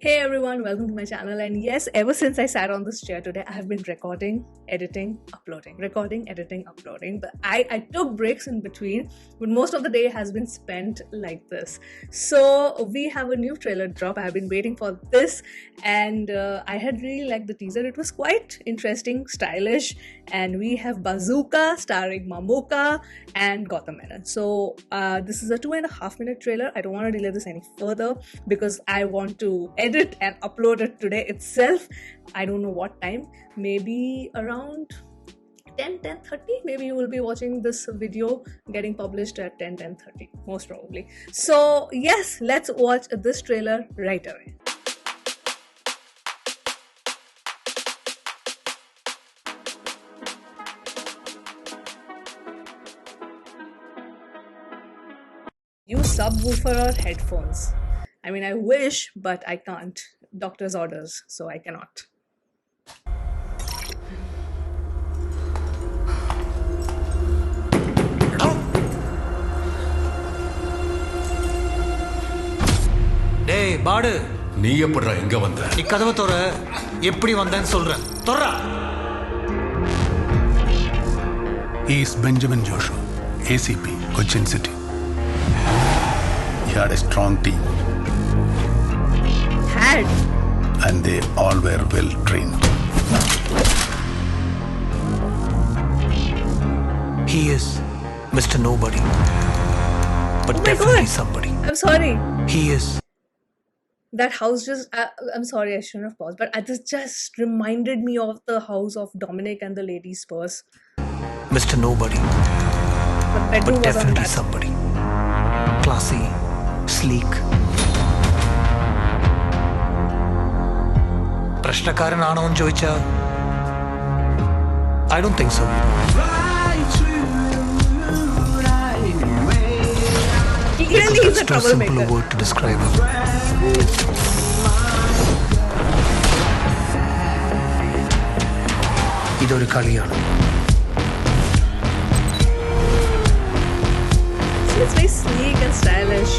Hey everyone, welcome to my channel. And yes, ever since I sat on this chair today, I have been recording, editing, uploading, recording, editing, uploading. But I took breaks in between, but most of the day has been spent like this. So we have a new trailer drop. I have been waiting for this, and I had really liked the teaser. It was quite interesting, stylish, and we have Bazooka starring Mamoka and Gotham Menon. So this is a 2.5 minute trailer. I don't want to delay this any further because I want to edit and upload it today itself. I don't know what time, maybe around 10:30. Maybe you will be watching this video getting published at 10:30, most probably. So yes, let's watch this trailer right away. Use subwoofer or headphones. I mean, I wish, but I can't. Doctor's orders, so I cannot. டேய் பாடு, நீ எப்படிடா எங்க வந்த? நீ கதவை தோற, எப்படி வந்தேன்னு சொல்றேன். தோறா. He is Benjamin Joshua, ACP, Cochin City. He had a strong team. Had? And they all were well trained. He is Mr. Nobody, but Oh my definitely God. somebody. I'm sorry. He is. That house just, I'm sorry, I shouldn't have paused, but this just reminded me of the house of Dominic and the Ladies' Purse. Mr. Nobody, But bedroom but was on definitely that. somebody. Classy, sleek. പ്രശ്നക്കാരനാണോ എന്ന് ചോദിച്ചാ I don't think so. Clearly, he's a Just a simple troublemaker. word to describe him. ഇതൊരു കളിയാണ്. It's very sleek and stylish.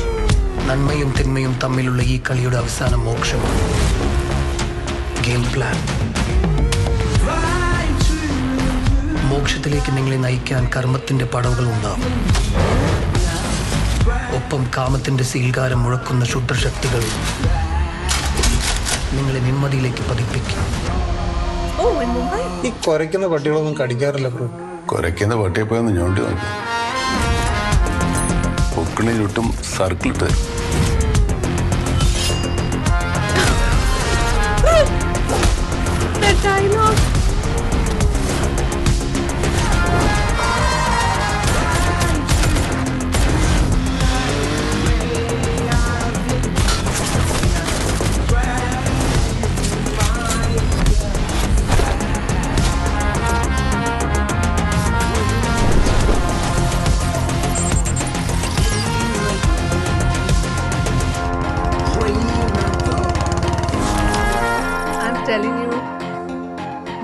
നന്മയും തിന്മയും തമ്മിലുള്ള ഈ കളിയുടെ അവസാനം മോക്ഷമാണ്. Game plan. മോക്ഷത്തിലേക്ക് നിങ്ങളെ നയിക്കാൻ കർമ്മത്തിന്റെ പടവുകൾ ഉണ്ടാവും. ഒപ്പം കാമത്തിന്റെ സീൽകാരം മുഴക്കുന്ന ക്ഷുദ്രശക്തികൾ നിങ്ങളെ നിമ്മതിയിലേക്ക് പതിപ്പിക്കും. Oh, in Mumbai? ഈ കുരയ്ക്കുന്ന പട്ടികളൊന്നും കടിക്കാറില്ല ബ്രോ. കുരയ്ക്കുന്ന പട്ടിയെ പോയി ഒന്ന് ഞോണ്ടി നോക്കി. പൊക്കിളിന് ചുറ്റും സർക്കിൾ ഇട്ട്. The dialogue. I'm telling you,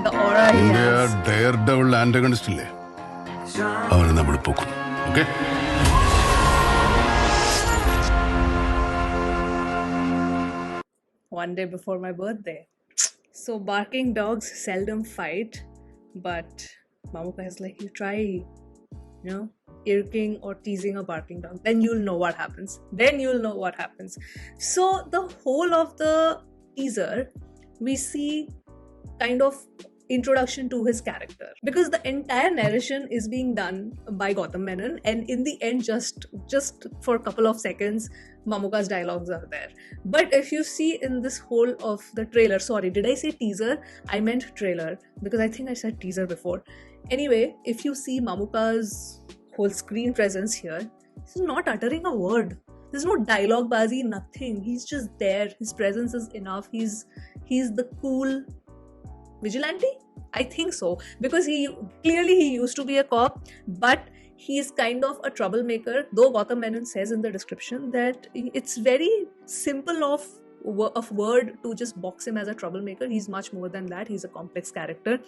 the aura he നിന്റെ ആ has. ഡെയർ ഡബിൾ ആന്റഗണിസ്റ്റ് ഇല്ലേ, അവനെ നമ്മൾ പൊക്കും. Okay, One day before my birthday. So barking dogs seldom fight, but Mamuka is like, you try, irking or teasing a barking dog, then you'll know what happens. So the whole of the teaser, we see kind of introduction to his character, because the entire narration is being done by Gotham Menon, and in the end, just for a couple of seconds, Mamuka's dialogues are there. But if you see in this whole of the trailer, sorry, did I say teaser? I meant trailer, because I think I said teaser before. Anyway, if you see Mamuka's whole screen presence here, he's not uttering a word. There's no dialogue bazi, nothing. He's just there. His presence is enough. He's the cool vigilante? I think so, because he used to be a cop, but he's kind of a troublemaker. Though Gotham Menon says in the description that it's very simple of word to just box him as a troublemaker. He's much more than that. He's a complex character.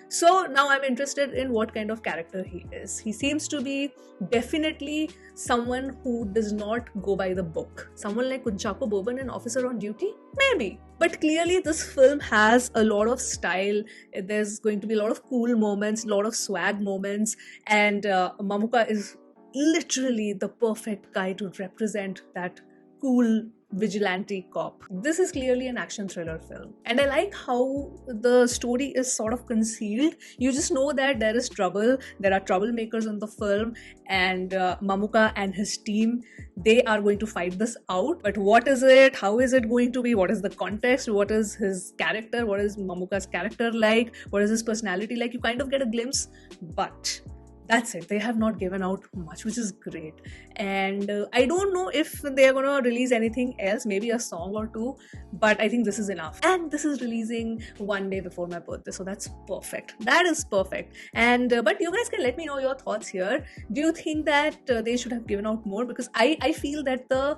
So now I'm interested in what kind of character he is. He seems to be definitely someone who does not go by the book. Someone like Kunchako Boban, an officer on duty? Maybe. But clearly this film has a lot of style. There's going to be a lot of cool moments, a lot of swag moments, and Mamuka is literally the perfect guy to represent that cool vigilante cop. This is clearly an action thriller film, and I like how the story is sort of concealed. You just know that there is trouble, there are troublemakers in the film, and Mamuka and his team, they are going to fight this out. But what is it? How is it going to be? What is the context? What is his character? What is Mamuka's character like? What is his personality like? You kind of get a glimpse, but that's it. They have not given out much, which is great. And I don't know if they're going to release anything else, maybe a song or two, but I think this is enough. And this is releasing one day before my birthday, so that's perfect. That is perfect. And but you guys can let me know your thoughts here. Do you think that they should have given out more? Because I feel that the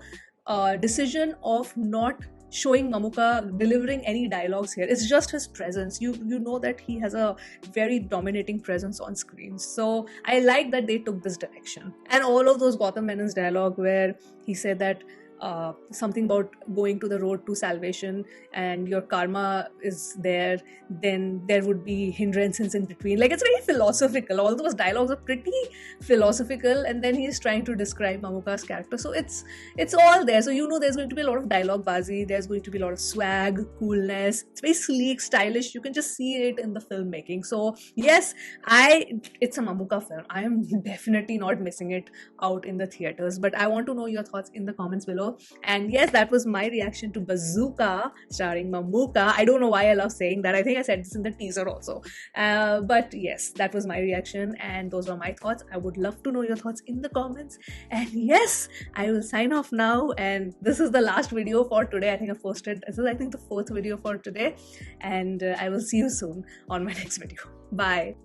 decision of not showing Mamuka delivering any dialogues here, it's just his presence. You know that he has a very dominating presence on screen. So I like that they took this direction. And all of those Gotham Menon's dialogue where he said that something about going to the road to salvation and your karma is there, then there would be hindrances in between. Like, it's very philosophical. All those dialogues are pretty philosophical, and then he's trying to describe Mamuka's character. So it's all there. So you know there's going to be a lot of dialogue bazi, there's going to be a lot of swag, coolness. It's very sleek, stylish. You can just see it in the filmmaking. So yes, it's a Mamuka film. I am definitely not missing it out in the theaters, but I want to know your thoughts in the comments below. And yes, that was my reaction to Bazooka starring Mamuka. I don't know why I love saying that. I think I said this in the teaser also. But yes, that was my reaction, and those were my thoughts. I would love to know your thoughts in the comments. And yes, I will sign off now. And this is the last video for today. I think I've posted, this is I think the 4th video for today. And I will see you soon on my next video. Bye.